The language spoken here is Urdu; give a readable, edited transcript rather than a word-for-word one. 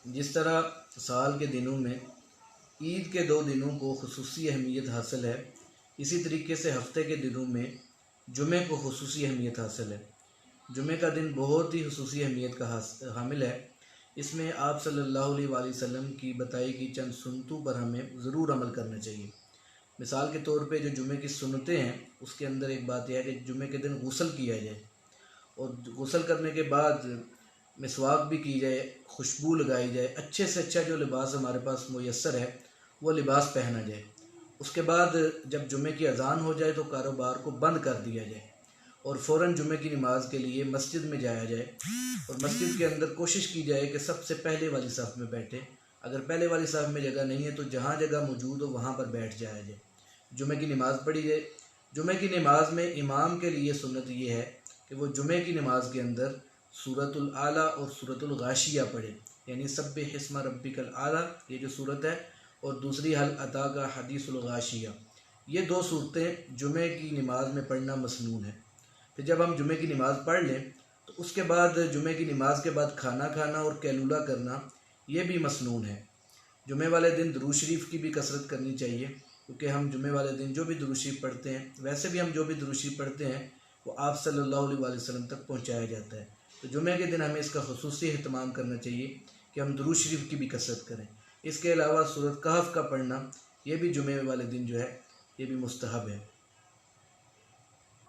جس طرح سال کے دنوں میں عید کے 2 دنوں کو خصوصی اہمیت حاصل ہے، اسی طریقے سے ہفتے کے دنوں میں جمعہ کو خصوصی اہمیت حاصل ہے۔ جمعہ کا دن بہت ہی خصوصی اہمیت کا حامل ہے۔ اس میں آپ صلی اللہ علیہ وآلہ وسلم کی بتائی کی چند سنتوں پر ہمیں ضرور عمل کرنا چاہیے۔ مثال کے طور پہ جو جمعہ کی سنتیں ہیں اس کے اندر ایک بات یہ ہے کہ جمعہ کے دن غسل کیا جائے، اور غسل کرنے کے بعد مسواک بھی کی جائے، خوشبو لگائی جائے، اچھے سے اچھا جو لباس ہمارے پاس میسر ہے وہ لباس پہنا جائے۔ اس کے بعد جب جمعہ کی اذان ہو جائے تو کاروبار کو بند کر دیا جائے اور فوراً جمعہ کی نماز کے لیے مسجد میں جایا جائے، اور مسجد کے اندر کوشش کی جائے کہ سب سے پہلے والی صف میں بیٹھے۔ اگر پہلے والی صف میں جگہ نہیں ہے تو جہاں جگہ موجود ہو وہاں پر بیٹھ جایا جائے، جمعہ کی نماز پڑھی جائے۔ جمعہ کی نماز میں امام کے لیے سنت یہ ہے کہ وہ جمعہ کی نماز کے اندر سورۃ الاعلیٰ اور سورۃ الغاشیہ پڑھے، یعنی سبح اسم ربک الاعلیٰ یہ جو صورت ہے، اور دوسری حل اتاک حدیث الغاشیہ، یہ 2 صورتیں جمعہ کی نماز میں پڑھنا مسنون ہے۔ پھر جب ہم جمعہ کی نماز پڑھ لیں تو اس کے بعد جمعہ کی نماز کے بعد کھانا کھانا اور قیلولہ کرنا یہ بھی مسنون ہے۔ جمعہ والے دن درود شریف کی بھی کثرت کرنی چاہیے، کیونکہ ہم جمعہ والے دن جو بھی درود شریف پڑھتے ہیں، ویسے بھی ہم جو بھی درود شریف پڑھتے ہیں وہ آپ صلی اللہ علیہ وآلہ وسلم تک پہنچایا جاتا ہے۔ تو جمعہ کے دن ہمیں اس کا خصوصی اہتمام کرنا چاہیے کہ ہم درود شریف کی بھی کثرت کریں۔ اس کے علاوہ سورۃ کہف کا پڑھنا یہ بھی جمعہ والے دن جو ہے یہ بھی مستحب ہے۔